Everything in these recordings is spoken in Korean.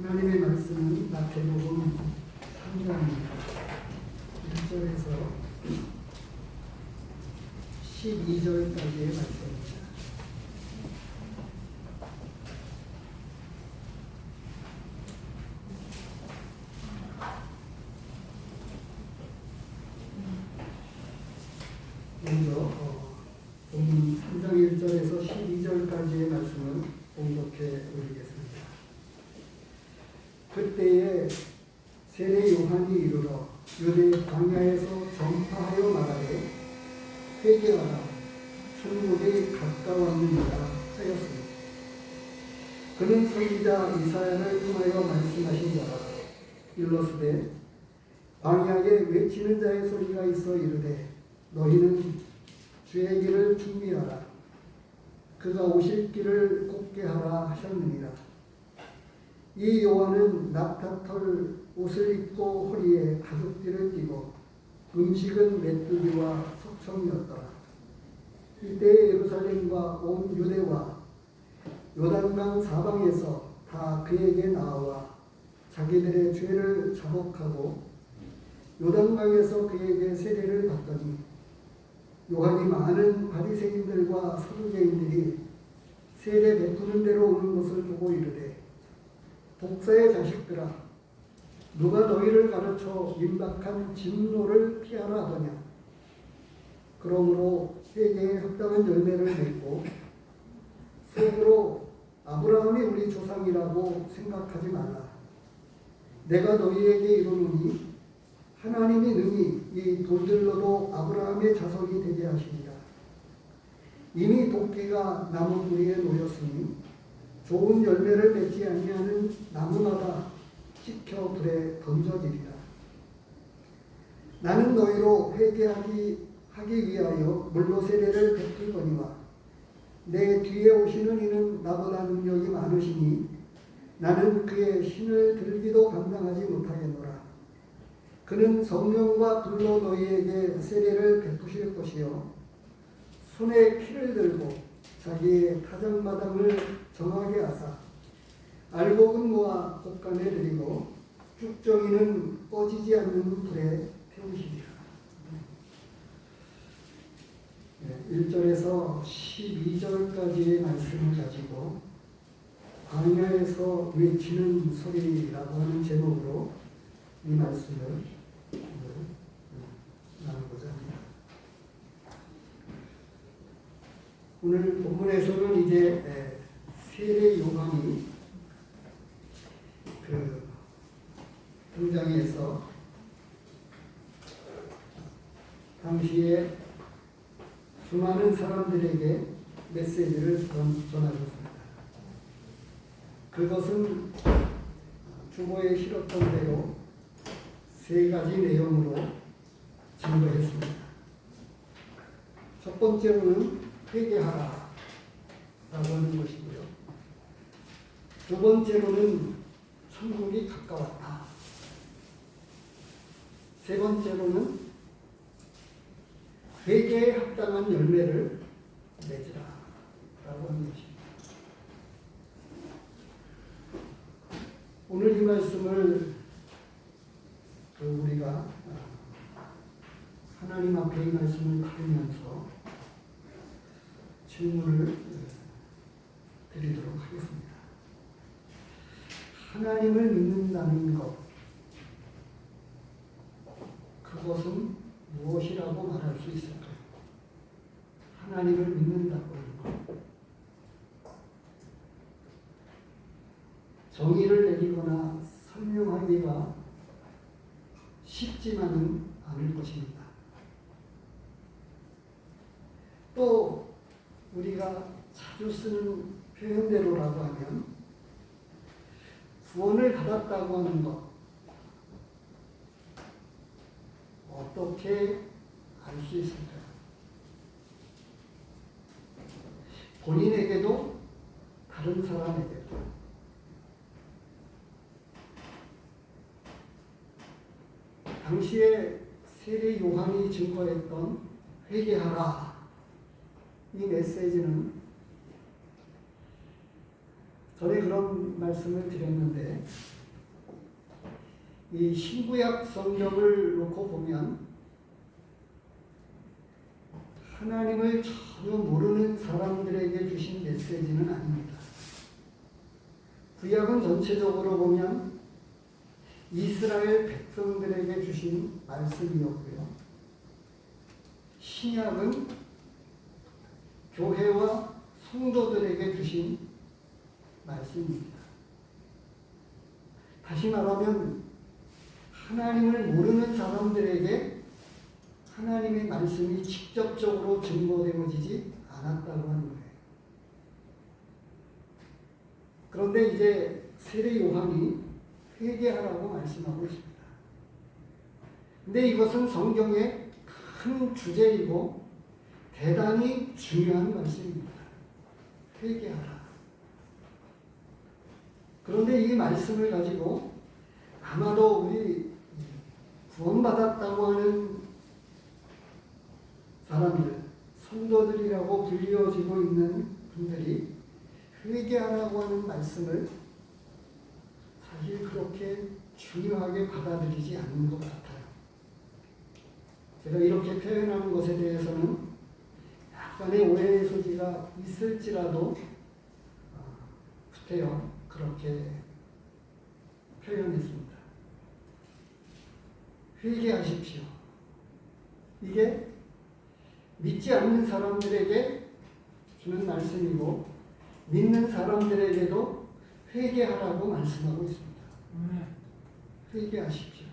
하나님의 말씀은 마태복음 3장 1절에서 12절까지의 말씀입니다. 먼저 본문 3장 1절에서 12절까지의 말씀을 봉독해 올리겠습니다. 그때에 세례 요한이 이르러 유대 광야에서 전파하여 말하되 회개하라 천국이 가까웠느니라 하였습니다. 그는 선지자 이사야를 통하여 말씀하신 바라 일러스되 광야에 외치는 자의 소리가 있어 이르되 너희는 주의 길을 준비하라 그가 오실 길을 곱게 하라 하셨느니라. 이 요한은 낙타털 옷을 입고 허리에 가죽띠를 띠고 음식은 메뚜기와 석청이었더라. 이때 예루살렘과 온 유대와 요단강 사방에서 다 그에게 나와 자기들의 죄를 자복하고 요단강에서 그에게 세례를 받더니 요한이 많은 바리새인들과 사두개인들이 세례 베푸는 데로 오는 것을 보고 이르되 독사의 자식들아 누가 너희를 가르쳐 임박한 진노를 피하라 하더냐. 그러므로 회개에 합당한 열매를 맺고 속으로 아브라함이 우리 조상이라고 생각하지 말라. 내가 너희에게 이르노니 하나님이 능히 이 돌들로도 아브라함의 자손이 되게 하시리라. 이미 도끼가 나무 뿌리에 놓였으니 좋은 열매를 맺지 아니하는 나무마다 찢겨 불에 던져지리라. 나는 너희로 회개하기 위하여 물로 세례를 베풀거니와 내 뒤에 오시는 이는 나보다 능력이 많으시니 나는 그의 신을 들기도 감당하지 못하겠노라. 그는 성령과 불로 너희에게 세례를 베푸실 것이요 손에 피를 들고 자기의 타작마당을 정하게 하사 알곡은 모아 곡간에 들이고 쭉정이는 꺼지지 않는 불에 태우시리라. 1절에서 12절까지의 말씀을 가지고 광야에서 외치는 소리라고 하는 제목으로 이 말씀을 나누고자 합니다. 오늘 본문에서는 이제 세례 요한이 등장해서 당시에 수많은 사람들에게 메시지를 전하셨습니다. 그것은 주보에 실었던 대로 세 가지 내용으로 증거했습니다. 첫 번째로는 회개하라 라고 하는 것이고요. 두 번째로는 천국이 가까웠다. 세 번째로는 회개에 합당한 열매를 맺으라 라고 하는 것입니다. 오늘 이 말씀을 우리가 하나님 앞에 이 말씀을 들으면서 질문을 드리도록 하겠습니다. 하나님을 믿는다는 것, 그것은 무엇이라고 말할 수 있을까요? 하나님을 믿는다고 하는 것. 정의를 내리거나 설명하기가 쉽지만은 않을 것입니다. 또 우리가 자주 쓰는 표현대로라고 하면 구원을 받았다고 하는 것, 어떻게 알 수 있을까요? 본인에게도 다른 사람에게도. 당시에 세례 요한이 증거했던 회개하라 이 메시지는 전에 그런 말씀을 드렸는데 이 신구약 성경을 놓고 보면 하나님을 전혀 모르는 사람들에게 주신 메시지는 아닙니다. 구약은 전체적으로 보면 이스라엘 백성들에게 주신 말씀이었고요. 신약은 교회와 성도들에게 주신 말씀입니다. 다시 말하면 하나님을 모르는 사람들에게 하나님의 말씀이 직접적으로 증거되어지지 않았다고 하는 거예요. 그런데 이제 세례 요한이 회개하라고 말씀하고 있습니다. 근데 이것은 성경의 큰 주제이고 대단히 중요한 말씀입니다. 회개하라. 그런데 이 말씀을 가지고 아마도 우리 구원받았다고 하는 사람들, 성도들이라고 불리워지고 있는 분들이 회개하라고 하는 말씀을 사실 그렇게 중요하게 받아들이지 않는 것 같아요. 제가 이렇게 표현하는 것에 대해서는 약간의 오해의 소지가 있을지라도 후태여 그렇게 표현했습니다. 회개하십시오. 이게 믿지 않는 사람들에게 주는 말씀이고 믿는 사람들에게도 회개하라고 말씀하고 있습니다. 회개하십시오.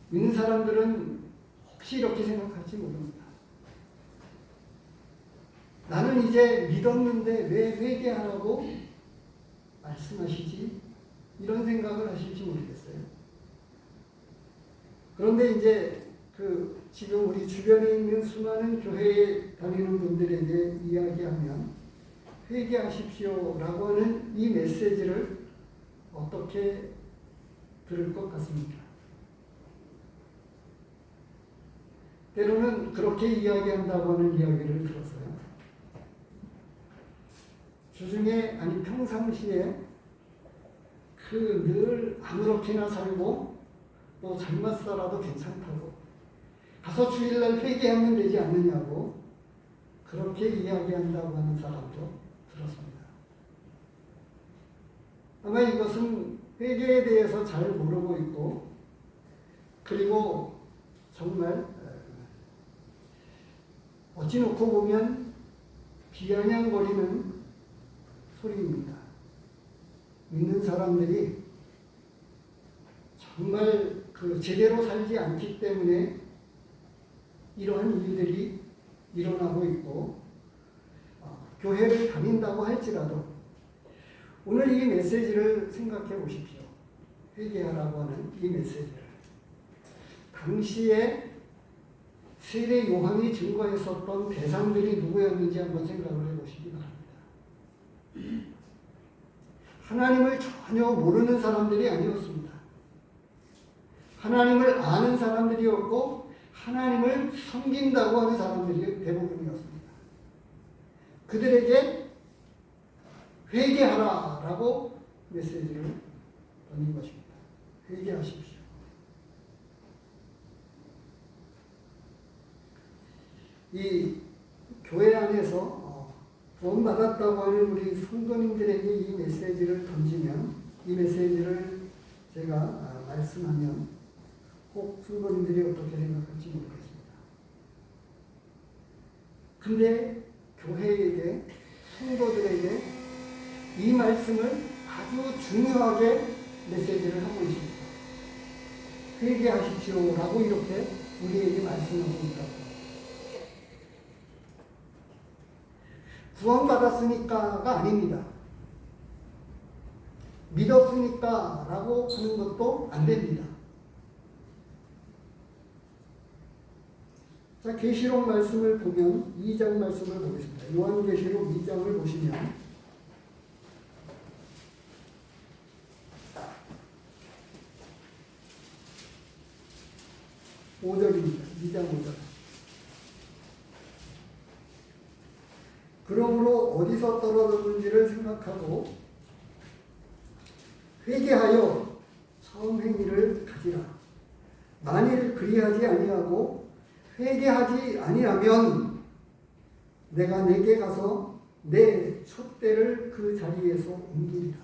믿는 사람들은 혹시 이렇게 생각할지 모릅니다. 나는 이제 믿었는데 왜 회개하라고 말씀하시지? 이런 생각을 하실지 모르겠어요. 그런데 이제 지금 우리 주변에 있는 수많은 교회에 다니는 분들에게 이야기하면 회개하십시오라고 하는 이 메시지를 어떻게 들을 것 같습니까? 때로는 그렇게 이야기한다고 하는 이야기를 들었어요. 주중에 아니 평상시에 늘 아무렇게나 살고 또 잘못 살아도 괜찮다고 가서 주일날 회개하면 되지 않느냐고 그렇게 이야기한다고 하는 사람도 들었습니다. 아마 이것은 회개에 대해서 잘 모르고 있고 그리고 정말 어찌 놓고 보면 비아냥거리는 소리입니다. 믿는 사람들이 정말 제대로 살지 않기 때문에 이러한 일들이 일어나고 있고 교회를 다닌다고 할지라도 오늘 이 메시지를 생각해 보십시오. 회개하라고 하는 이 메시지를 당시에 세례 요한이 증거했었던 대상들이 누구였는지 한번 생각을 해보시기 바랍니다. 하나님을 전혀 모르는 사람들이 아니었습니다. 하나님을 아는 사람들이었고 하나님을 섬긴다고 하는 사람들이 대부분이었습니다. 그들에게 회개하라라고 메시지를 던진 것입니다. 회개하십시오. 이 교회 안에서 구원받았다고 하는 우리 성도님들에게 이 메시지를 던지면 이 메시지를 제가 말씀하면 꼭 성도님들이 어떻게 생각할지 모르겠습니다. 근데 교회에게 성도들에게 이 말씀을 아주 중요하게 메시지를 하고 있습니다. 회개하십시오라고 이렇게 우리에게 말씀하고 있다고. 구원받았으니까가 아닙니다. 믿었으니까라고 하는 것도 안 됩니다. 자, 계시록 말씀을 보면 2장 말씀을 보겠습니다. 요한계시록 2장을 보시면 5절입니다. 2장 5절. 그러므로 어디서 떨어졌는지를 생각하고 회개하여 처음 행위를 가지라. 만일 그리하지 아니하고 회개하지 아니하면 내가 내게 가서 내 촛대를 그 자리에서 옮기리라.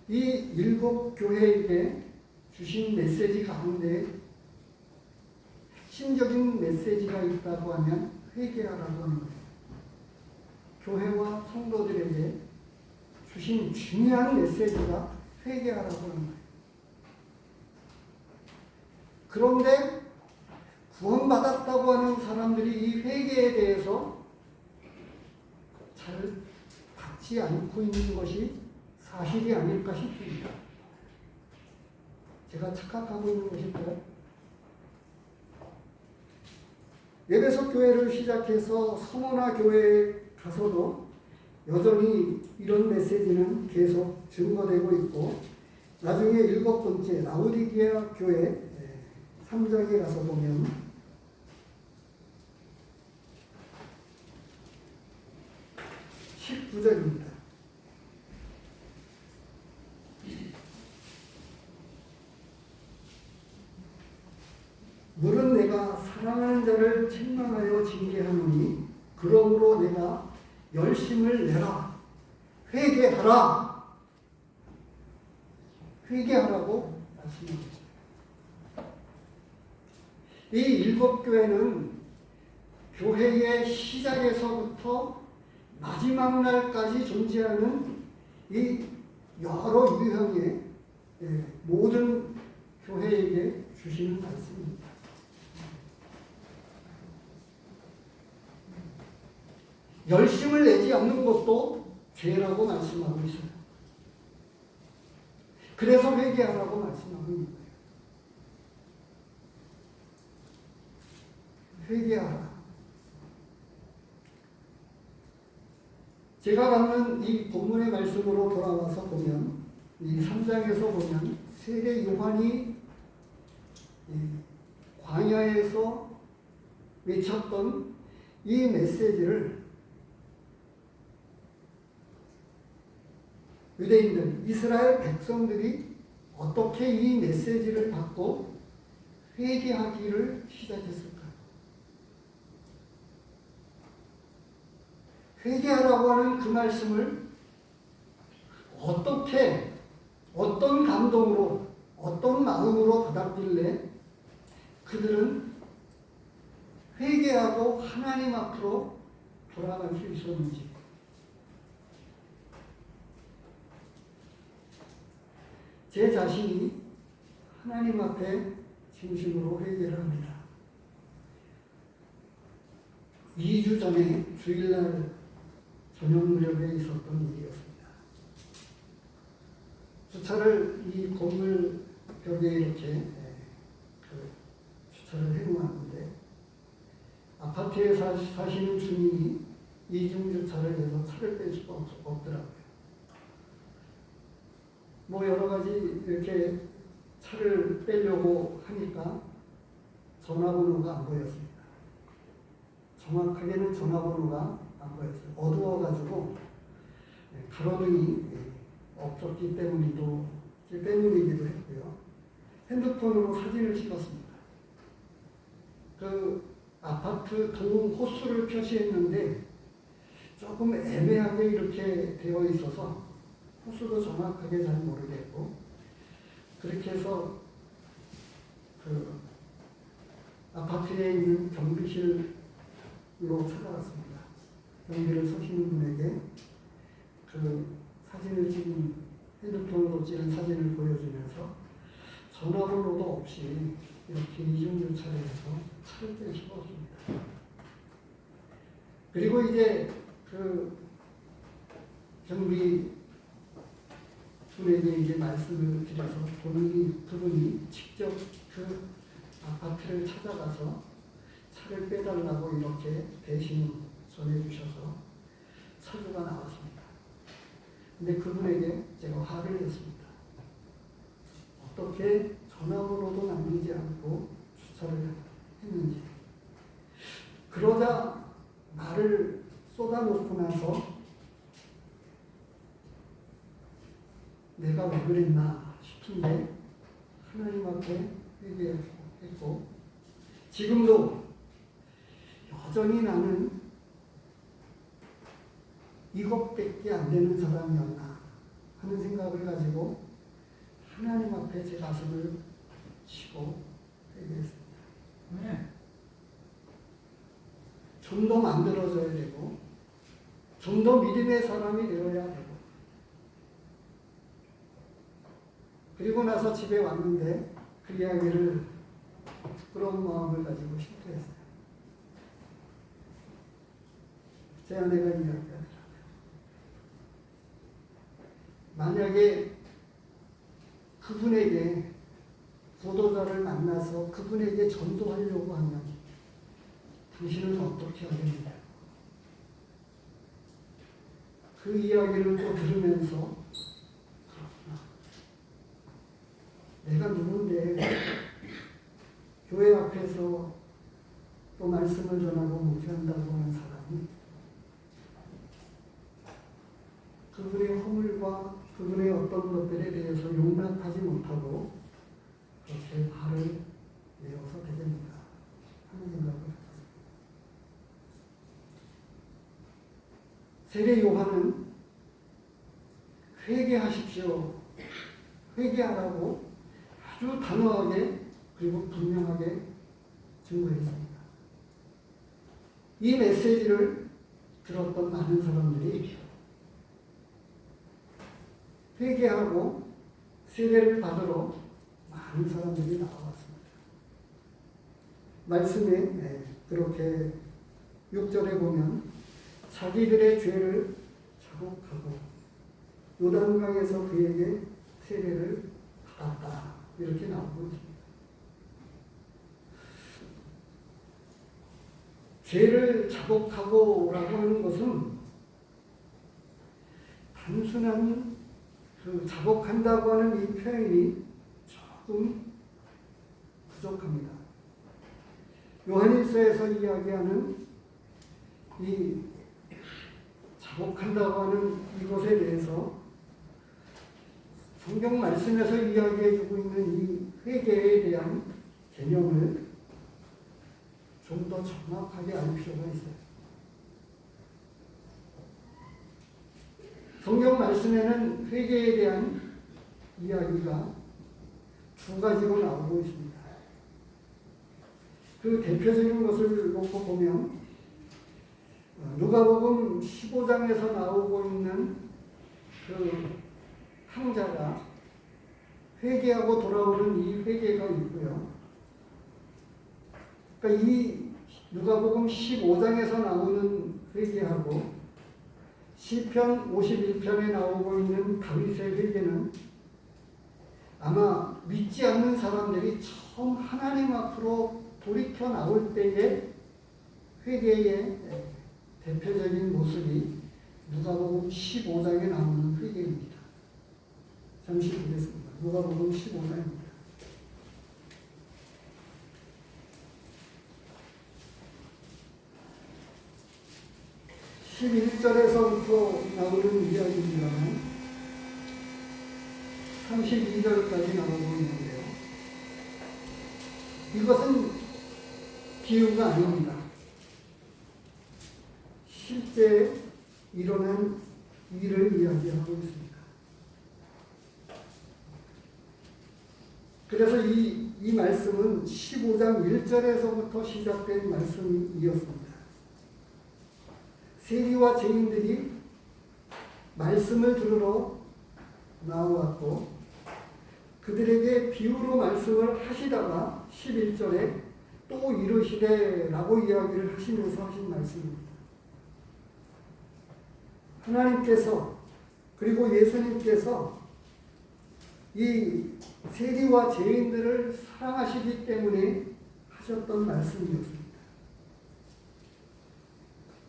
이 일곱 교회에게 주신 메시지 가운데 핵심적인 메시지가 있다고 하면 회개하라고 하는 거예요. 교회와 성도들에게 주신 중요한 메시지가 회개하라고 하는 거예요. 그런데 구원받았다고 하는 사람들이 이 회개에 대해서 잘 받지 않고 있는 것이 사실이 아닐까 싶습니다. 제가 착각하고 있는 것일까요? 에베소 교회를 시작해서 서머나 교회에 가서도 여전히 이런 메시지는 계속 증거되고 있고, 나중에 일곱 번째 라오디게아 교회 3장에 가서 보면 (19절입니다) 물은 내가 사랑하는 자를 책망하여 징계하노니 그러므로 내가 열심을 내라. 회개하라. 회개하라고 말씀합니다. 이 일곱 교회는 교회의 시작에서부터 마지막 날까지 존재하는 이 여러 유형의 모든 교회에게 주시는 말씀입니다. 열심을 내지 않는 것도 죄라고 말씀하고 있어요. 그래서 회개하라고 말씀하고 있는 거예요. 회개하라. 제가 갖는 이 본문의 말씀으로 돌아와서 보면, 이 3장에서 보면 세례 요한이 광야에서 외쳤던 이 메시지를 유대인들, 이스라엘 백성들이 어떻게 이 메시지를 받고 회개하기를 시작했을까? 회개하라고 하는 그 말씀을 어떻게, 어떤 감동으로, 어떤 마음으로 받았길래 그들은 회개하고 하나님 앞으로 돌아갈 수 있었는지. 제 자신이 하나님 앞에 진심으로 회개를 합니다. 2주 전에 주일날 저녁 무렵에 있었던 일이었습니다. 주차를 이 건물 벽에 이렇게 주차를 해놓았는데, 아파트에 사시는 주민이 이중 주차를 해서 차를 뺄 수가 없더라고요. 뭐 여러 가지 이렇게 차를 빼려고 하니까 전화번호가 안 보였습니다. 정확하게는 전화번호가 안 보였어요. 어두워가지고 가로등이 없었기 때문이기도 했고요. 핸드폰으로 사진을 찍었습니다. 그 아파트 동 호수를 표시했는데 조금 애매하게 이렇게 되어 있어서 호수도 정확하게 잘 모르겠고, 그렇게 해서 그 아파트에 있는 경비실로 찾아갔습니다. 경비를 서시는 분에게 그 사진을 찍은, 핸드폰으로 찍은 사진을 보여주면서 전화번호도 없이 이렇게 이중주차를 해서 차를 뺄 수가 없습니다. 그리고 이제 그 경비 분에게 이제 말씀을 드려서 그분이 직접 그 아파트를 찾아가서 차를 빼달라고 이렇게 대신 전해주셔서 차주가 나왔습니다. 근데 그분에게 제가 화를 냈습니다. 어떻게 전화번호도 남기지 않고 주차를 했는지. 그러자 말을 쏟아놓고 나서 내가 왜 그랬나 싶은데 하나님 앞에 회개했고 지금도 여전히 나는 이것밖에 안 되는 사람이었나 하는 생각을 가지고 하나님 앞에 제 가슴을 치고 회개했습니다. 네. 좀 더 만들어져야 되고 좀 더 믿음의 사람이 되어야 되고 그리고 나서 집에 왔는데 그 이야기를 부끄러운 마음을 가지고 실토했어요. 제 아내가 이야기하더라고요. 만약에 그분에게 보도자를 만나서 그분에게 전도하려고 하면 당신은 어떻게 하겠느냐. 그 이야기를 또 들으면서 그렇구나. 내가 누군데 교회 앞에서 또 말씀을 전하고 목회한다고 하는 사람이 그분의 허물과 그분의 어떤 것들에 대해서 용납하지 못하고 그렇게 화를 내어서 되겠는가 하는 생각을 했습니다. 세례 요한은 회개하십시오. 회개하라고 아주 단호하게 그리고 분명하게 증거했습니다. 이 메시지를 들었던 많은 사람들이 회개하고 세례를 받으러 많은 사람들이 나왔습니다. 말씀에 그렇게 6절에 보면 자기들의 죄를 자복하고 요단강에서 그에게 세례를 받았다. 이렇게 나오고 있습니다. 죄를 자복하고 라고 하는 것은 단순한 그 자복한다고 하는 이 표현이 조금 부족합니다. 요한일서에서 이야기하는 이 자복한다고 하는 이것에 대해서 성경 말씀에서 이야기해주고 있는 이 회개에 대한 개념을 좀 더 정확하게 알 필요가 있어요. 성경 말씀에는 회개에 대한 이야기가 두 가지로 나오고 있습니다. 그 대표적인 것을 놓고 보면 누가복음 15장에서 나오고 있는 그 탕자가 회개하고 돌아오는 이 회개가 있고요. 그러니까 이 누가복음 15장에서 나오는 회개하고 시편 51편에 나오고 있는 다윗의 회개는 아마 믿지 않는 사람들이 처음 하나님 앞으로 돌이켜 나올 때의 회개의 대표적인 모습이 누가복음 15장에 나오는 회개입니다. 잠시 보겠습니다. 누가복음 15장입니다. 11절에서부터 나오는 이야기입니다만 32절까지 나오고 있는데요. 이것은 비유가 아닙니다. 실제 일어난 일을 이야기하고 있습니다. 그래서 이 말씀은 15장 1절에서부터 시작된 말씀이었습니다. 세리와 죄인들이 말씀을 들으러 나왔고 그들에게 비유로 말씀을 하시다가 11절에 또 이르시되 라고 이야기를 하시면서 하신 말씀입니다. 하나님께서 그리고 예수님께서 이 세리와 죄인들을 사랑하시기 때문에 하셨던 말씀이었습니다.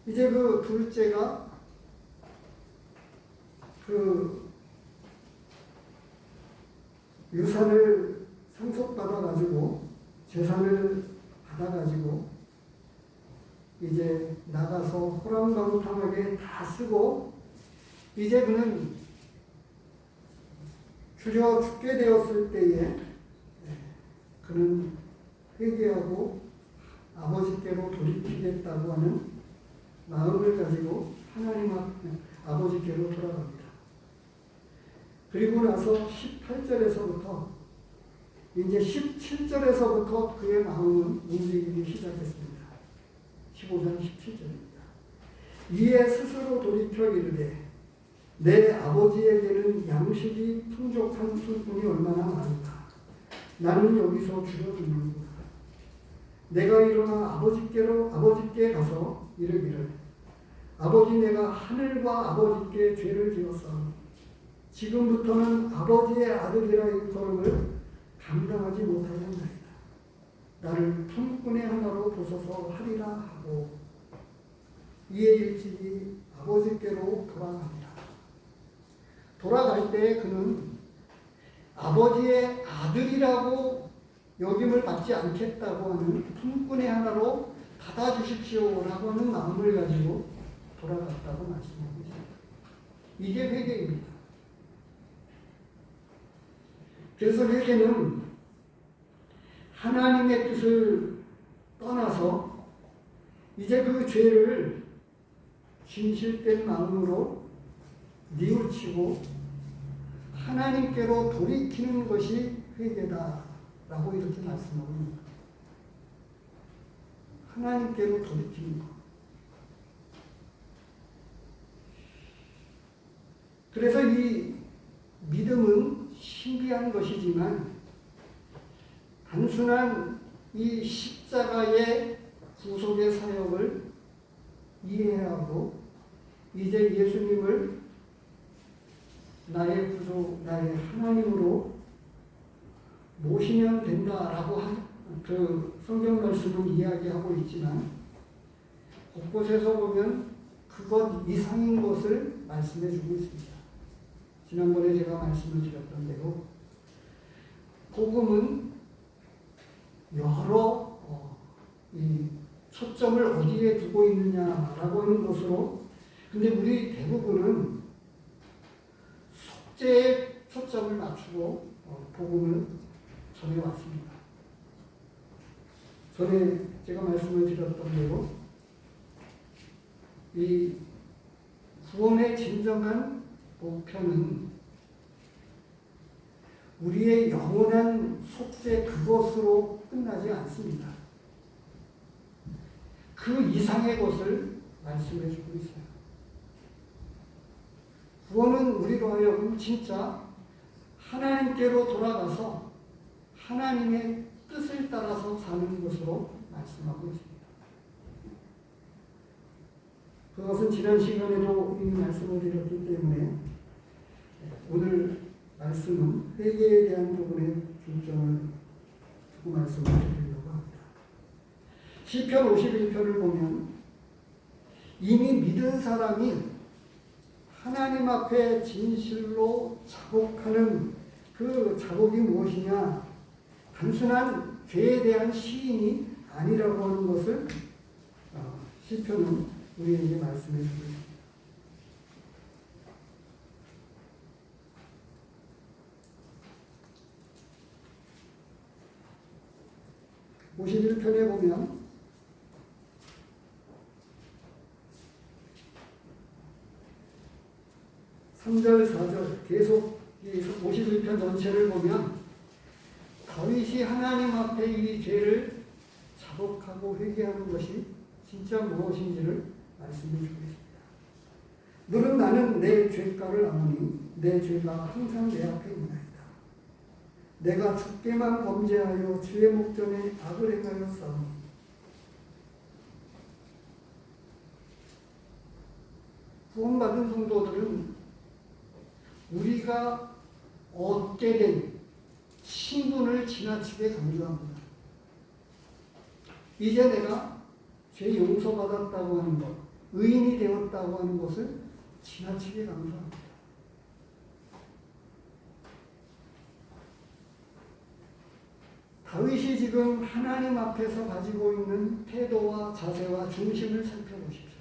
이제 그 둘째가 그 유산을 상속받아가지고 재산을 받아가지고 이제 나가서 호랑방탕하게 다 쓰고 이제 그는 주려 죽게 되었을 때에 그는 회개하고 아버지께로 돌이키겠다고 하는 마음을 가지고 하나님 아버지께로 돌아갑니다. 그리고 나서 18절에서부터 이제 17절에서부터 그의 마음은 움직이기 시작했습니다. 15장 17절입니다. 이에 스스로 돌이켜 이르되 내 아버지에게는 양식이 풍족한 술꾼이 얼마나 많은가. 나는 여기서 죽어 죽는구나. 내가 일어나 아버지께 가서 이르기를 아버지, 내가 하늘과 아버지께 죄를 지었사오니 지금부터는 아버지의 아들이라 일컬음을 감당하지 못하겠나이다. 나를 품꾼의 하나로 보소서 하리라 하고 이에 일찍이 아버지께로 돌아갑니다. 돌아갈 때 그는 아버지의 아들이라고 여김을 받지 않겠다고 하는 품꾼의 하나로 받아주십시오라고 하는 마음을 가지고 돌아갔다고 말씀하고 있습니다. 이게 회개입니다. 그래서 회개는 하나님의 뜻을 떠나서 이제 그 죄를 진실된 마음으로 뉘우치고 하나님께로 돌이키는 것이 회개다라고 이렇게 말씀하고 있습니다. 하나님께로 돌이키는 것. 그래서 이 믿음은 신비한 것이지만 단순한 이 십자가의 구속의 사역을 이해하고 이제 예수님을 나의 구속, 나의 하나님으로 모시면 된다라고 그 성경 말씀은 이야기하고 있지만 곳곳에서 보면 그것 이상인 것을 말씀해 주고 있습니다. 지난번에 제가 말씀을 드렸던 대로 복음은 여러 이 초점을 어디에 두고 있느냐라고 하는 것으로, 근데 우리 대부분은 속죄에 초점을 맞추고 복음을 전해왔습니다. 전에 제가 말씀을 드렸던 대로 이 구원의 진정한 목표는 우리의 영원한 속죄 그것으로 끝나지 않습니다. 그 이상의 것을 말씀해 주고 있어요. 구원은 우리로 하여금 진짜 하나님께로 돌아가서 하나님의 뜻을 따라서 사는 것으로 말씀하고 있습니다. 그것은 지난 시간에도 이미 말씀을 드렸기 때문에 오늘 말씀은 회개에 대한 부분에 중점을 두고 말씀을 드리려고 합니다. 시편 51편을 보면 이미 믿은 사람이 하나님 앞에 진실로 자복하는 그 자복이 무엇이냐? 단순한 죄에 대한 시인이 아니라고 하는 것을 시편은 우리에게 말씀해 주고 있습니다. 51편에 보면 3절, 4절 계속 이 51편 전체를 보면 다윗이 하나님 앞에 이 죄를 자복하고 회개하는 것이 진짜 무엇인지를 말씀해 주고 있습니다. 너는 나는 내 죄가를 아노니 내 죄가 항상 내 앞에 있나이다. 내가 주께만 범죄하여 주의 목전에 악을 행하였사오니 구원받은 성도들은 우리가 얻게 된 신분을 지나치게 강조합니다. 이제 내가 죄 용서받았다고 하는 것, 의인이 되었다고 하는 것을 지나치게 강조합니다. 다윗이 지금 하나님 앞에서 가지고 있는 태도와 자세와 중심을 살펴보십시오.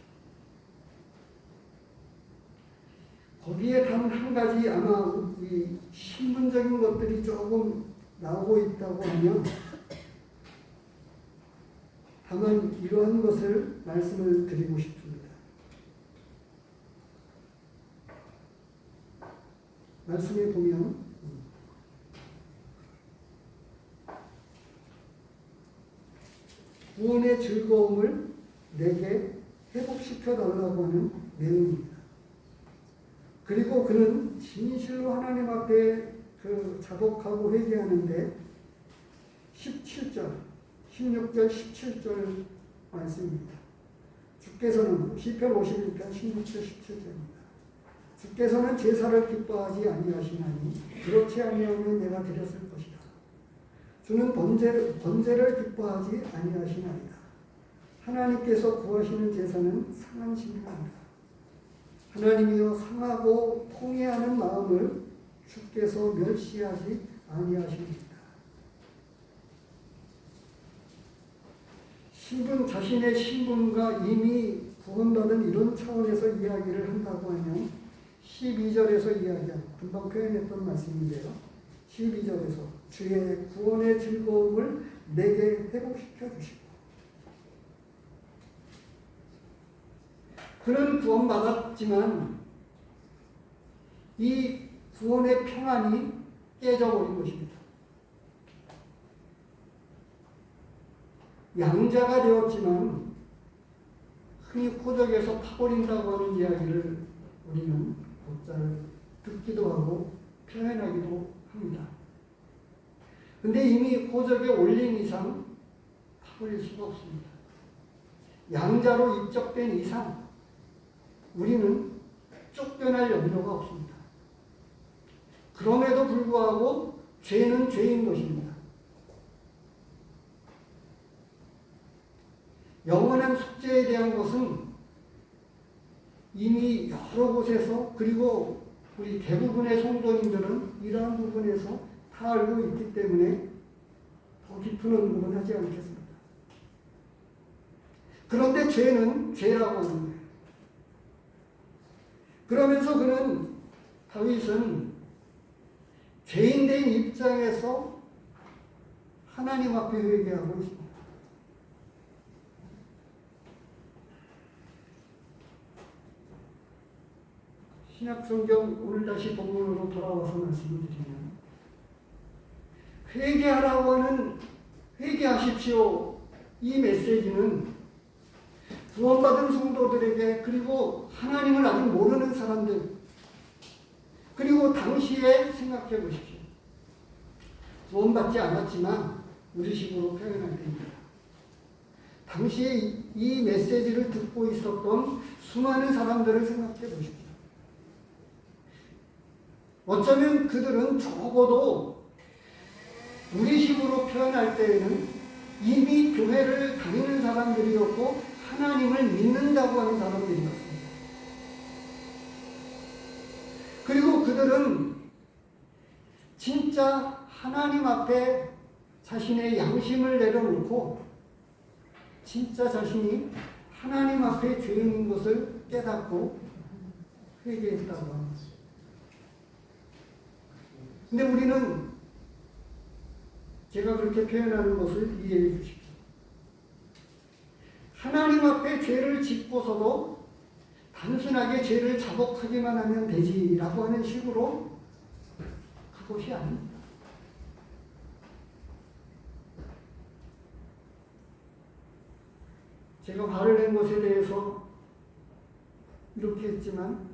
거기에 단 한 가지 아마 이 신분적인 것들이 조금 나오고 있다고 하면 다만 이러한 것을 말씀을 드리고 싶습니다. 말씀에 보면 구원의 즐거움을 내게 회복시켜 달라고 하는 내용입니다. 그리고 그는 진실로 하나님 앞에 자복하고 회개하는데 17절, 16절, 17절 말씀입니다. 주께서는 시편 51편 16절, 17절입니다. 주께서는 제사를 기뻐하지 아니하시나니 그렇지 아니하면 내가 드렸을 것이다. 주는 번제를 기뻐하지 아니하시나이다. 하나님께서 구하시는 제사는 상한 심령이다. 하나님이여 상하고 통회하는 마음을 주께서 멸시하지 아니하십니다. 자신의 신분과 이미 구원받은 이런 차원에서 이야기를 한다고 하면 12절에서 이야기한 금방 표현했던 말씀인데요. 12절에서 주의 구원의 즐거움을 내게 회복시켜 주시고 그는 구원받았지만 이 구원의 평안이 깨져버린 것입니다. 양자가 되었지만 흔히 호적에서 파버린다고 하는 이야기를 우리는 곧잘 듣기도 하고 표현하기도 합니다. 근데 이미 호적에 올린 이상 파버릴 수가 없습니다. 양자로 입적된 이상 우리는 쫓겨날 염려가 없습니다. 그럼에도 불구하고 죄는 죄인 것입니다. 영원한 속죄에 대한 것은 이미 여러 곳에서 그리고 우리 대부분의 성도님들은 이러한 부분에서 다 알고 있기 때문에 더 깊은 언급은 하지 않겠습니다. 그런데 죄는 죄라고 하는 거예요. 그러면서 다윗은 죄인된 입장에서 하나님 앞에 회개하고 있습니다. 신약성경 오늘 다시 본문으로 돌아와서 말씀을 드리면 회개하라고 하는 회개하십시오. 이 메시지는 구원받은 성도들에게 그리고 하나님을 아직 모르는 사람들 그리고 당시에 생각해 보십시오. 구원받지 않았지만 우리 식으로 표현할 때입니다. 당시에 이 메시지를 듣고 있었던 수많은 사람들을 생각해 보십시오. 어쩌면 그들은 적어도 우리식으로 표현할 때에는 이미 교회를 다니는 사람들이었고 하나님을 믿는다고 하는 사람들이었습니다. 그리고 그들은 진짜 하나님 앞에 자신의 양심을 내려놓고 진짜 자신이 하나님 앞에 죄인인 것을 깨닫고 회개했다고 합니다. 근데 우리는 제가 그렇게 표현하는 것을 이해해 주십시오. 하나님 앞에 죄를 짓고서도 단순하게 죄를 자복하기만 하면 되지라고 하는 식으로 그것이 아닙니다. 제가 화를 낸 것에 대해서 이렇게 했지만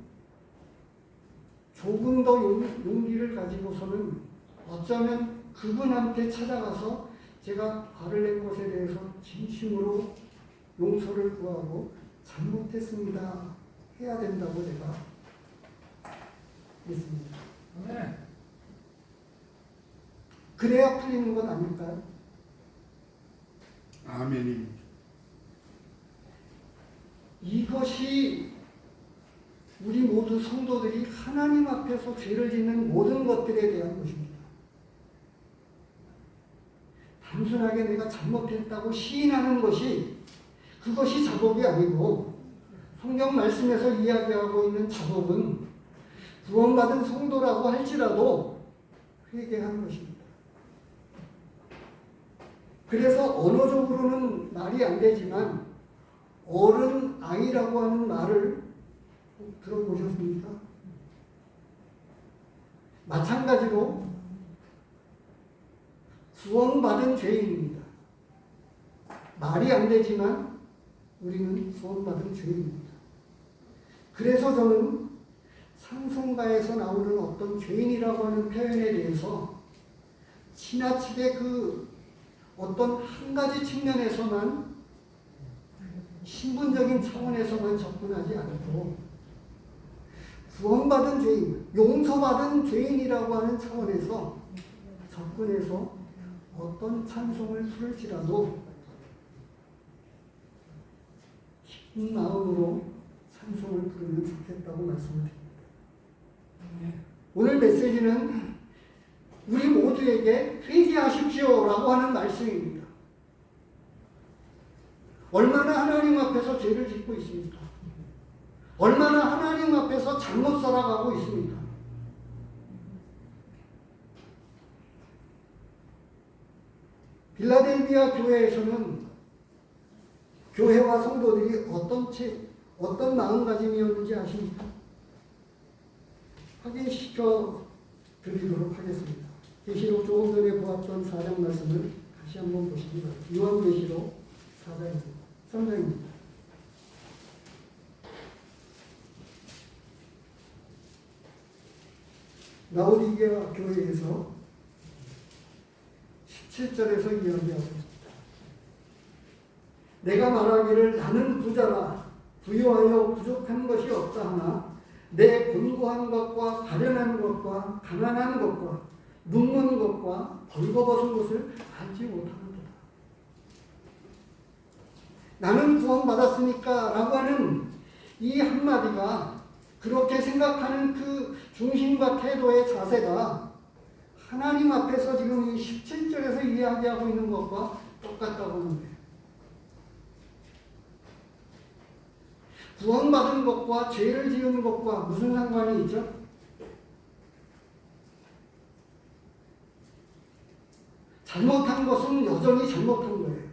조금 더 용기를 가지고서는 어쩌면 그분한테 찾아가서 제가 화를 낸 것에 대해서 진심으로 용서를 구하고 잘못했습니다 해야 된다고 제가 믿습니다. 네. 그래야 풀리는 것 아닐까요? 아멘입니다. 이것이 우리 모두 성도들이 하나님 앞에서 죄를 짓는 모든 것들에 대한 것입니다. 단순하게 내가 잘못했다고 시인하는 것이 그것이 자복이 아니고 성경 말씀에서 이야기하고 있는 자복은 구원받은 성도라고 할지라도 회개하는 것입니다. 그래서 언어적으로는 말이 안 되지만 어른 아이라고 하는 말을 꼭 들어보셨습니까? 마찬가지로 구원받은 죄인입니다. 말이 안 되지만 우리는 구원받은 죄인입니다. 그래서 저는 찬송가에서 나오는 어떤 죄인이라고 하는 표현에 대해서 지나치게 그 어떤 한 가지 측면에서만 신분적인 차원에서만 접근하지 않고 구원받은 죄인, 용서받은 죄인이라고 하는 차원에서 접근해서 어떤 찬송을 부를지라도 기쁜 마음으로 찬송을 부르면 좋겠다고 말씀을 드립니다. 오늘 메시지는 우리 모두에게 회개하십시오라고 하는 말씀입니다. 얼마나 하나님 앞에서 죄를 짓고 있습니까? 얼마나 하나님 앞에서 잘못 살아가고 있습니까? 빌라델비아 교회에서는 교회와 성도들이 어떤 마음가짐이었는지 아십니까? 확인시켜 드리도록 하겠습니다. 계시록 조금 전에 보았던 4장 말씀을 다시 한번 보시기 바랍니다. 요한계시록 3장입니다. 라오디게아 교회에서 17절에서 이야기하고 있습니다. 내가 말하기를 나는 부자라 부유하여 부족한 것이 없다 하나 내 곤고한 것과 가련한 것과 가난한 것과 눈먼 것과 벌거벗은 것을 알지 못하는도다. 나는 구원받았으니까 라고 하는 이 한마디가 그렇게 생각하는 그 중심과 태도의 자세가 하나님 앞에서 지금 이 17절에서 이야기하고 있는 것과 똑같다고 하는 거예요. 구원받은 것과 죄를 지은 것과 무슨 상관이 있죠? 잘못한 것은 여전히 잘못한 거예요.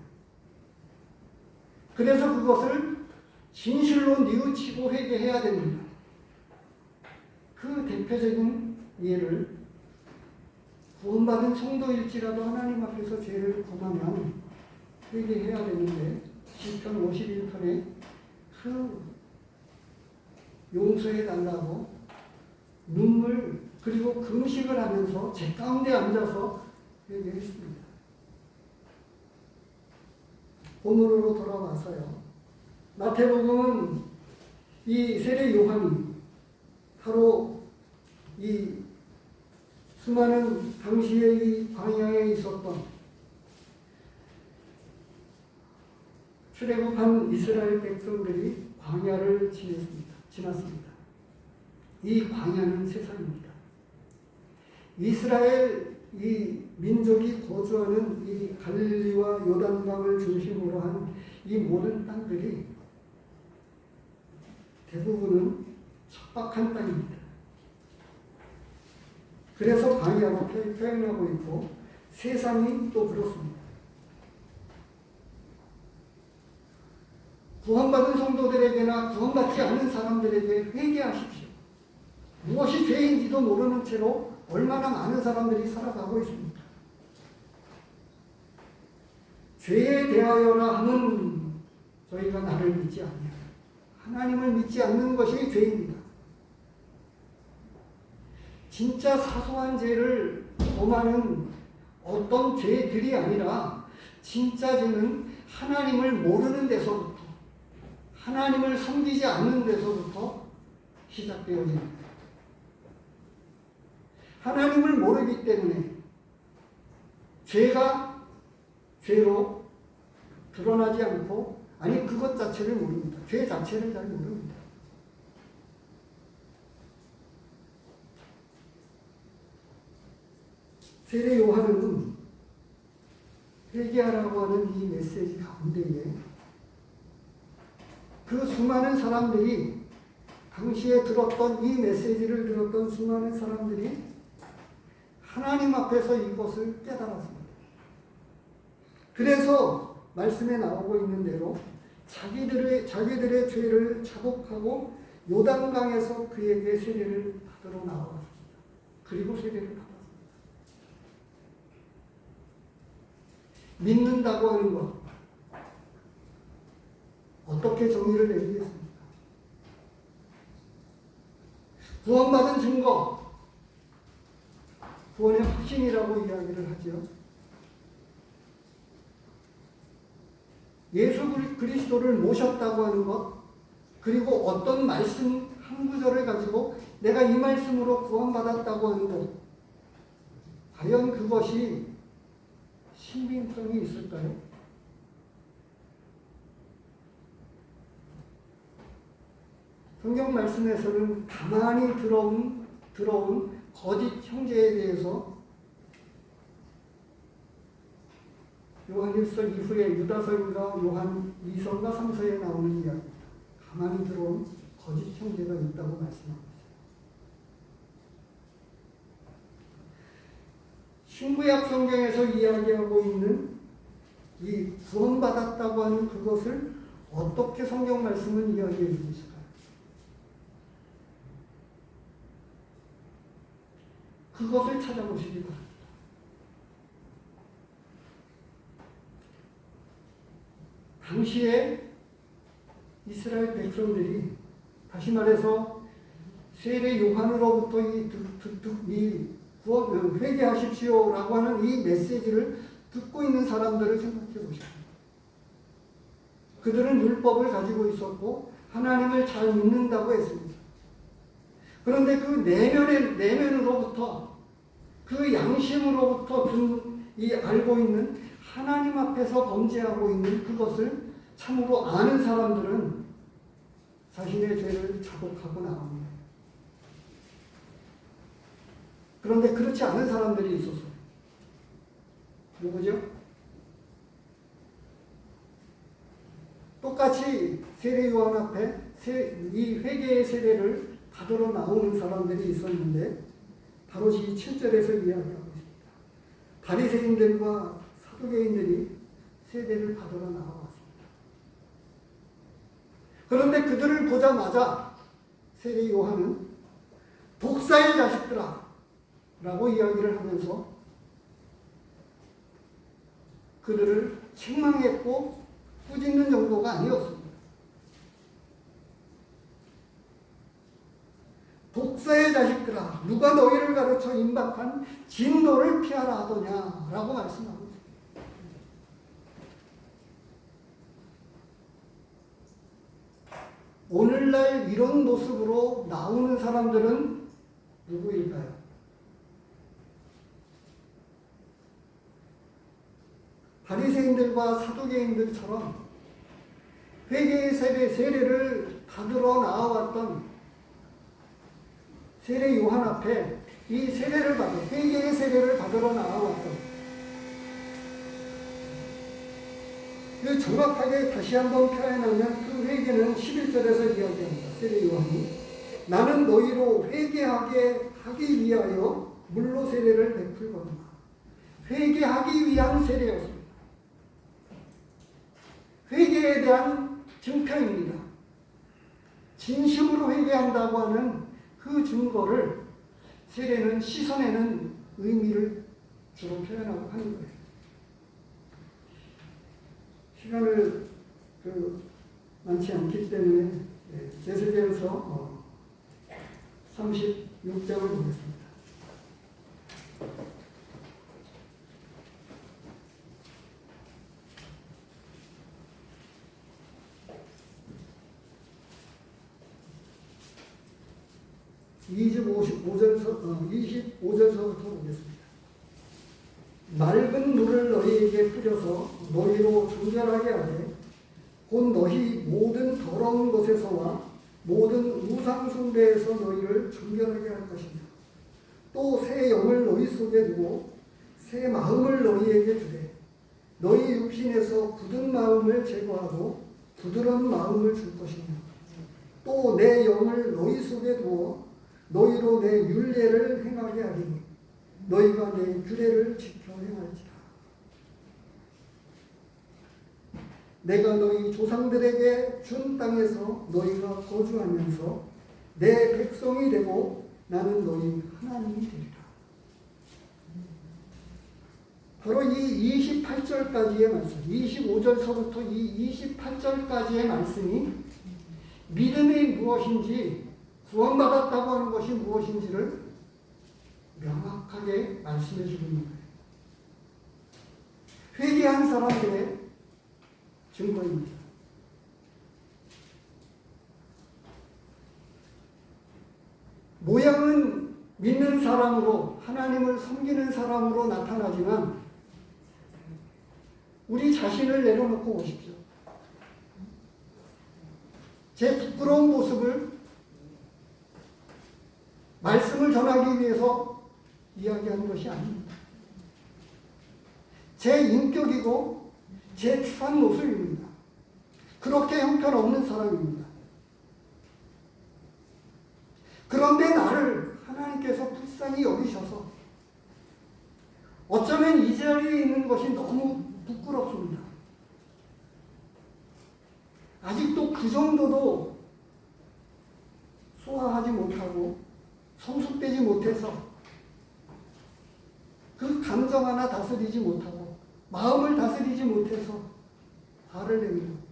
그래서 그것을 진실로 뉘우치고 회개해야 됩니다. 그 대표적인 예를 구원받은 성도일지라도 하나님 앞에서 죄를 범하면 회개해야 되는데 시편 51편에 그 용서해 달라고 눈물 그리고 금식을 하면서 제 가운데 앉아서 회개했습니다. 본문으로 돌아와서요. 마태복음은 이 세례 요한이 바로 이 수많은 당시에 이 광야에 있었던 출애굽한 이스라엘 백성들이 광야를 지났습니다. 이 광야는 세상입니다. 이스라엘 이 민족이 거주하는 이 갈릴리와 요단강을 중심으로 한 이 모든 땅들이 대부분은 척박한 땅입니다. 그래서 광야로 표현하고 있고 세상이 또 그렇습니다. 구원받은 성도들에게나 구원받지 않는 사람들에게 회개하십시오. 무엇이 죄인지도 모르는 채로 얼마나 많은 사람들이 살아가고 있습니까? 죄에 대하여라 하면 저희가 나를 믿지 않냐. 하나님을 믿지 않는 것이 죄입니다. 진짜 사소한 죄를 범하는 어떤 죄들이 아니라 진짜 죄는 하나님을 모르는 데서부터 하나님을 섬기지 않는 데서부터 시작되어집니다. 하나님을 모르기 때문에 죄가 죄로 드러나지 않고 아니 그것 자체를 모릅니다. 죄 자체를 잘 모릅니다. 세례 요한은 회개하라고 하는 이 메시지 가운데에 그 수많은 사람들이 당시에 들었던 이 메시지를 들었던 수많은 사람들이 하나님 앞에서 이것을 깨달았습니다. 그래서 말씀에 나오고 있는 대로 자기들의 죄를 자복하고 요단강에서 그에게 세례를 받으러 나왔습니다. 그리고 세례를 받았습니다. 믿는다고 하는 것, 어떻게 정의를 내리겠습니까? 구원받은 증거, 구원의 확신이라고 이야기를 하죠. 예수 그리스도를 모셨다고 하는 것, 그리고 어떤 말씀 한 구절을 가지고 내가 이 말씀으로 구원받았다고 하는 것, 과연 그것이 신빙성이 있을까요? 성경 말씀에서는 가만히 들어온 거짓 형제에 대해서 요한일서 이후에 유다서인가 요한 2서인가 3서에 나오는 이야기입니다. 가만히 들어온 거짓 형제가 있다고 말씀하고 있어요. 신구약 성경에서 이야기하고 있는 이 구원받았다고 하는 그것을 어떻게 성경 말씀은 이야기해 주고 있을까요? 그것을 찾아보시기 바랍니다. 당시에 이스라엘 백성들이, 다시 말해서 세례 요한으로부터 회개하십시오라고 하는 이 메시지를 듣고 있는 사람들을 생각해 보십시오. 그들은 율법을 가지고 있었고 하나님을 잘 믿는다고 했습니다. 그런데 그 내면으로부터, 그 양심으로부터 알고 있는 하나님 앞에서 범죄하고 있는 그것을 참으로 아는 사람들은 자신의 죄를 자복하고 나옵니다. 그런데 그렇지 않은 사람들이 있어서 누구죠? 똑같이 세례 요한 앞에 이 회개의 세례를 받으러 나오는 사람들이 있었는데 바로 이 7절에서 이야기하고 있습니다. 바리새인들과 사두개인들이 세례를 받으러 나왔습니다. 그런데 그들을 보자마자 세례 요한은 독사의 자식들아 라고 이야기를 하면서 그들을 책망했고 꾸짖는 정도가 아니었습니다. 독사의 자식들아, 누가 너희를 가르쳐 임박한 진노를 피하라 하더냐라고 말씀하고 있습니다. 오늘날 이런 모습으로 나오는 사람들은 누구일까요? 바리새인들과 사두개인들처럼 회개의 세례를 받으러 나와왔던 세례 요한 앞에 이 세례를 회개의 세례를 받으러 나와왔던, 그 정확하게 다시 한번 표현하면 그 회개는 11절에서 이야기합니다. 세례 요한이 나는 너희로 회개하게 하기 위하여 물로 세례를 베풀거니와, 회개하기 위한 세례였습니다. 회개에 대한 증표입니다. 진심으로 회개한다고 하는 그 증거를 세례는 씻어내는 의미를 주로 표현하고 하는 거예요. 시간을 많지 않기 때문에 제사기에서 36장을 보겠습니다. (25절서부터) 보겠습니다. 맑은 물을 너희에게 뿌려서 너희로 정결하게 하되 곧 너희 모든 더러운 것에서와 모든 우상 숭배에서 너희를 정결하게 할 것이며, 또 새 영을 너희 속에 두고 새 마음을 너희에게 주되 너희 육신에서 굳은 마음을 제거하고 부드러운 마음을 줄 것이며, 또 내 영을 너희 속에 두어 너희로 내 율례를 행하게 하리니 너희가 내 규례를 지켜 행할지라. 내가 너희 조상들에게 준 땅에서 너희가 거주하면서 내 백성이 되고 나는 너희 하나님이 되리라. 바로 이 28절까지의 말씀, 25절서부터 이 28절까지의 말씀이 믿음이 무엇인지, 구원받았다고 하는 것이 무엇인지를 명확하게 말씀해 주고 있는 거예요. 회개한 사람들의 증거입니다. 모양은 믿는 사람으로, 하나님을 섬기는 사람으로 나타나지만 우리 자신을 내려놓고 보십시오. 제 부끄러운 모습을 말씀을 전하기 위해서 이야기하는 것이 아닙니다. 제 인격이고 제 추한 모습입니다. 그렇게 형편없는 사람입니다. 그런데 나를 하나님께서 불쌍히 여기셔서 어쩌면 이 자리에 있는 것이 너무 부끄럽습니다. 아직도 그 정도도 소화하지 못하고 성숙되지 못해서 그 감정 하나 다스리지 못하고 마음을 다스리지 못해서 화를 내는 것.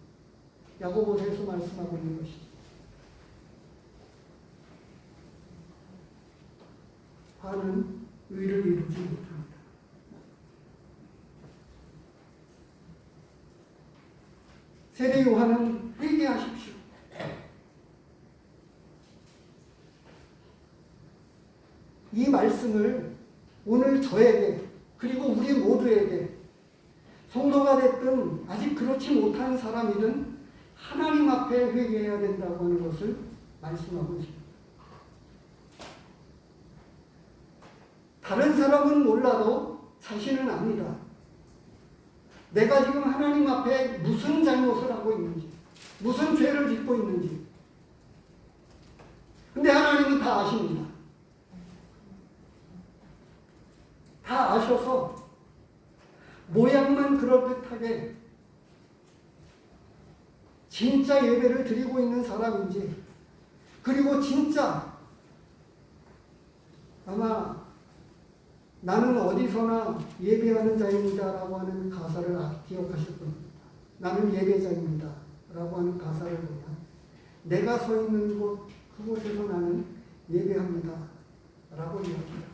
야고보서에서 말씀하고 있는 것이죠. 화는 의를 이루지 못합니다. 세례 요한은 회개하십시오. 이 말씀을 오늘 저에게 그리고 우리 모두에게 성도가 됐든 아직 그렇지 못한 사람이든 하나님 앞에 회개해야 된다고 하는 것을 말씀하고 있습니다. 다른 사람은 몰라도 자신은 압니다. 내가 지금 하나님 앞에 무슨 잘못을 하고 있는지, 무슨 죄를 짓고 있는지. 근데 하나님은 다 아십니다. 다 아셔서 모양만 그럴듯하게 진짜 예배를 드리고 있는 사람인지, 그리고 진짜 아마 나는 어디서나 예배하는 자입니다 라고 하는 가사를 기억하실 겁니다. 나는 예배자입니다 라고 하는 가사를 보면 내가 서 있는 곳 그곳에서 나는 예배합니다 라고 이야기합니다.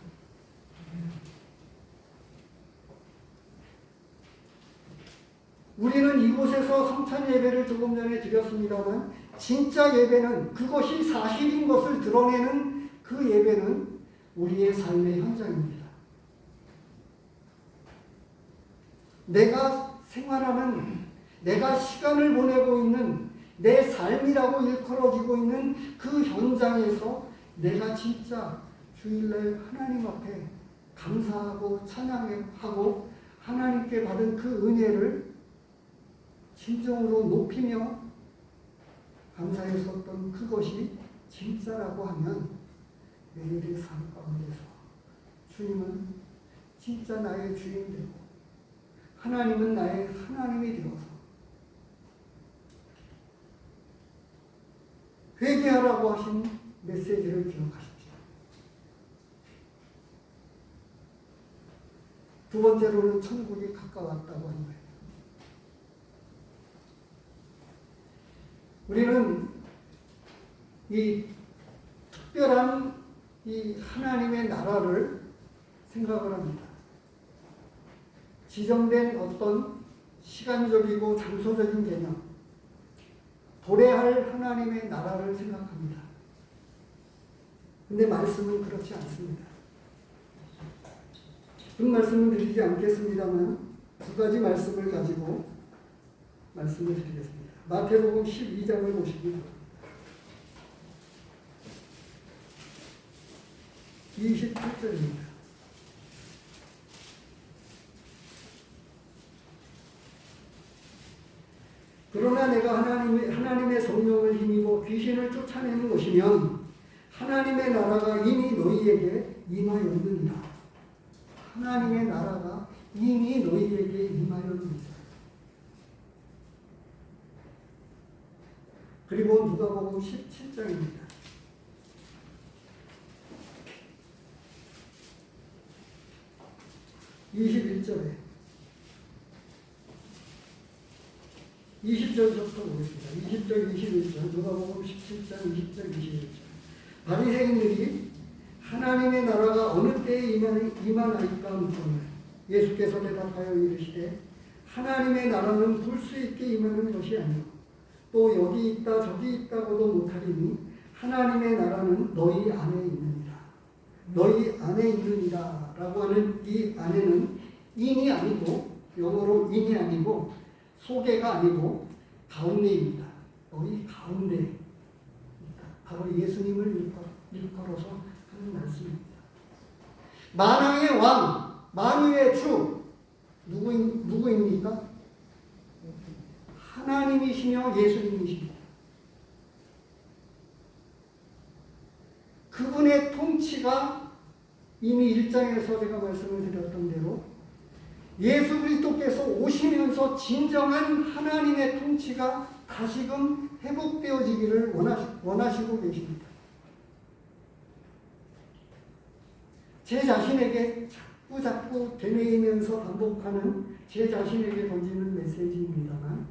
우리는 이곳에서 성찬 예배를 조금 전에 드렸습니다만 진짜 예배는, 그것이 사실인 것을 드러내는 그 예배는 우리의 삶의 현장입니다. 내가 생활하는, 내가 시간을 보내고 있는 내 삶이라고 일컬어지고 있는 그 현장에서 내가 진짜 주일날 하나님 앞에 감사하고 찬양하고 하나님께 받은 그 은혜를 진정으로 높이며 감사했었던 그것이 진짜라고 하면 매일의 삶 가운데서 주님은 진짜 나의 주인 되고 하나님은 나의 하나님이 되어서 회개하라고 하신 메시지를 기억하십시오. 두 번째로는 천국이 가까웠다고 하는 거예요. 우리는 이 특별한 이 하나님의 나라를 생각을 합니다. 지정된 어떤 시간적이고 장소적인 개념, 도래할 하나님의 나라를 생각합니다. 근데 말씀은 그렇지 않습니다. 그 말씀은 드리지 않겠습니다만 두 가지 말씀을 가지고 말씀을 드리겠습니다. 마태복음 12장을 보시기 바랍니다. 27절입니다. 그러나 내가 하나님의 성령을 힘입어 귀신을 쫓아내는 것이면 하나님의 나라가 이미 너희에게 임하였느니라. 하나님의 나라가 이미 너희에게 임하였느니라. 그리고 누가복음 17장입니다. 21절에 20절부터 보겠습니다. 20절, 21절, 누가복음 17장 20절, 21절. 바리새인들이 하나님의 나라가 어느 때에 임하나이까 묻더니 예수께서 대답하여 이르시되 하나님의 나라는 볼 수 있게 임하는 것이 아니요 또 여기 있다 저기 있다고도 못하리니 하나님의 나라는 너희 안에 있느니라. 너희 안에 있느니라 라고 하는 이 안에는 인이 아니고, 영어로 인이 아니고 소개가 아니고 가운데입니다. 너희 가운데 있다. 바로 예수님을 일컬어서 하는 말씀입니다. 만왕의 왕, 만유의 주 누구입니까? 하나님이시며 예수님이십니다. 그분의 통치가 이미 1장에서 제가 말씀을 드렸던 대로 예수 그리스도께서 오시면서 진정한 하나님의 통치가 다시금 회복되어지기를 원하시고 계십니다. 제 자신에게 자꾸 되뇌이면서 반복하는 제 자신에게 던지는 메시지입니다만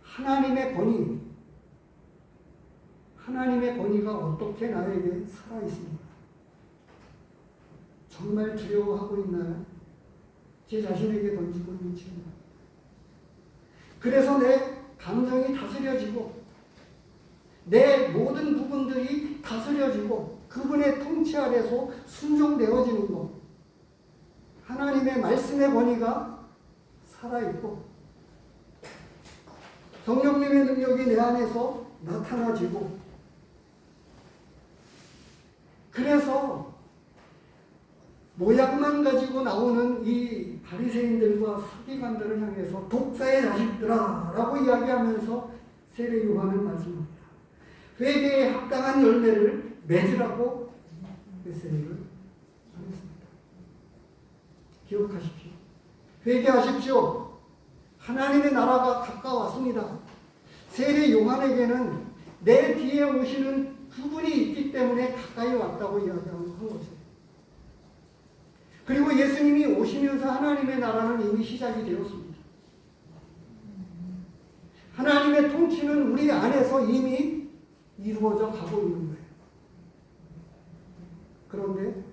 하나님의 권위가 어떻게 나에게 살아있습니까? 정말 두려워하고 있나요? 제 자신에게 던지고 있는 질문. 그래서 내 감정이 다스려지고 내 모든 부분들이 다스려지고 그분의 통치 아래서 순종되어지는 것. 하나님의 말씀의 권위가 살아있고 성령님의 능력이 내 안에서 나타나지고 그래서 모양만 가지고 나오는 이 바리새인들과 서기관들을 향해서 독사의 자식들아 라고 이야기하면서 세례 요한은 말씀합니다. 회개에 합당한 열매를 맺으라고 메시지를 하셨습니다. 기억하십시오. 회개하십시오. 하나님의 나라가 가까웠습니다. 세례 요한에게는 내 뒤에 오시는 그분이 있기 때문에 가까이 왔다고 이야기한 것이에요. 그리고 예수님이 오시면서 하나님의 나라는 이미 시작이 되었습니다. 하나님의 통치는 우리 안에서 이미 이루어져 가고 있는 거예요. 그런데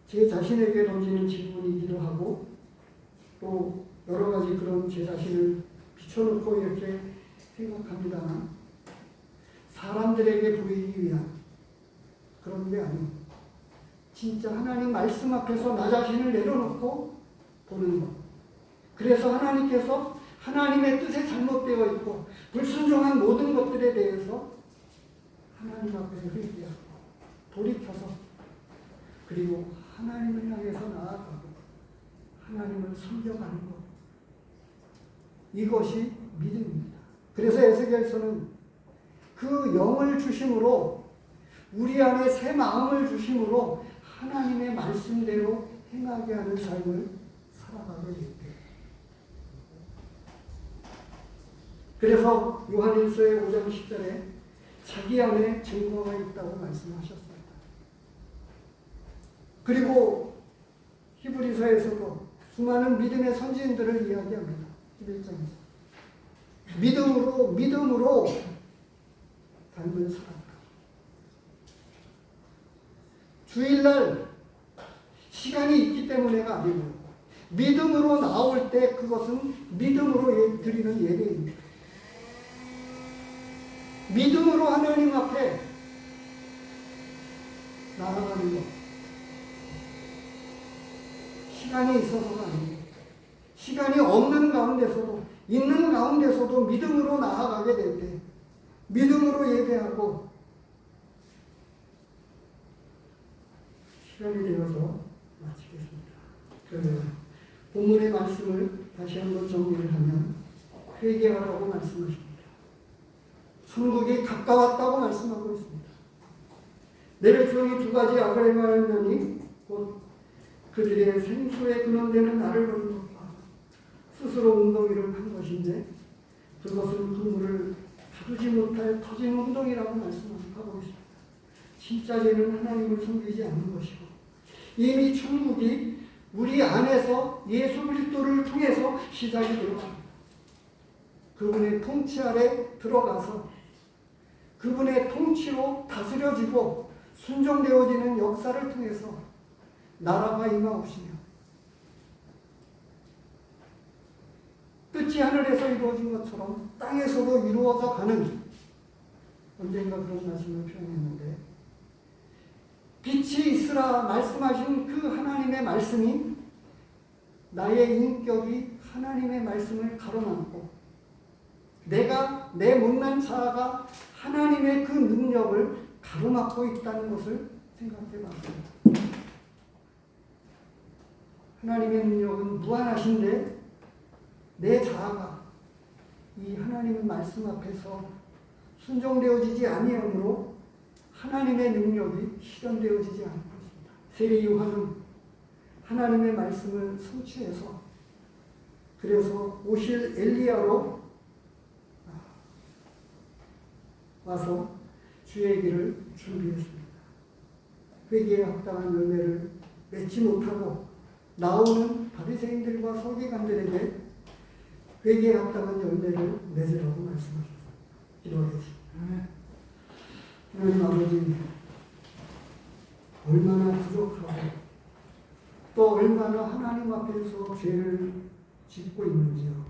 제 자신에게 던지는 질문이기도 하고 또 여러 가지 그런 제 자신을 비춰놓고 이렇게 생각합니다만 사람들에게 보이기 위한 그런 게 아닙니다. 진짜 하나님 말씀 앞에서 나 자신을 내려놓고 보는 것. 그래서 하나님께서 하나님의 뜻에 잘못되어 있고 불순종한 모든 것들에 대해서 하나님 앞에 회개하고 돌이켜서 그리고 하나님을 향해서 나아가고 하나님을 섬겨가는 것. 이것이 믿음입니다. 그래서 에스겔서는 그 영을 주심으로 우리 안에 새 마음을 주심으로 하나님의 말씀대로 행하게 하는 삶을 살아가게 됩니다. 그래서 요한일서의 5장 10절에 자기 안에 증거가 있다고 말씀하셨습니다. 그리고 히브리서에서도 수많은 믿음의 선지인들을 이야기합니다. 11장에서 믿음으로 삶을 살았다. 주일날 시간이 있기 때문에가 아니고 믿음으로 나올 때 그것은 믿음으로 드리는 예배입니다. 믿음으로 하나님 앞에 나아가는 것. 시간이 있어서가 아닙니다. 시간이 없는 가운데서도 있는 가운데서도 믿음으로 나아가게 될 때 믿음으로 예배하고 시간이 되어서 마치겠습니다. 그러면 본문의 말씀을 다시 한번 정리를 하면 회개하라고 말씀하십니다. 천국이 가까웠다고 말씀하고 있습니다. 내 백성이 두 가지 악을 행하였나니 곧 그들의 생수에 근원되는 나를 버린 것과 스스로 웅덩이를 한 것인데 그것은 그물을 가두지 못할 터진 웅덩이라고 말씀하고 있습니다. 진짜 죄는 하나님을 섬기지 않는 것이고 이미 천국이 우리 안에서 예수 그리스도를 통해서 시작이 되었습니다. 그분의 통치 아래 들어가서 그분의 통치로 다스려지고 순종되어지는 역사를 통해서 나라가 임하옵시며 뜻이 하늘에서 이루어진 것처럼 땅에서도 이루어져 가는, 언젠가 그런 말씀을 표현했는데, 빛이 있으라 말씀하신 그 하나님의 말씀이 나의 인격이 하나님의 말씀을 가로막고 내가 내 못난 자아가 하나님의 그 능력을 가로막고 있다는 것을 생각해 봤습니다. 하나님의 능력은 무한하신데 내 자아가 이 하나님의 말씀 앞에서 순종되어지지 아니하므로 하나님의 능력이 실현되어지지 않고 있습니다. 세례 요한은 하나님의 말씀을 성취해서 그래서 오실 엘리야로 와서 주의 길을 준비했습니다. 회개에 합당한 열매를 맺지 못하고 나오는 바리새인들과 서기관들에게 회개에 합당한 열매를 맺으라고 말씀하셨습니다. 기도하겠습니다. 하나님 아버지, 얼마나 부족하고 또 얼마나 하나님 앞에서 죄를 짓고 있는지요.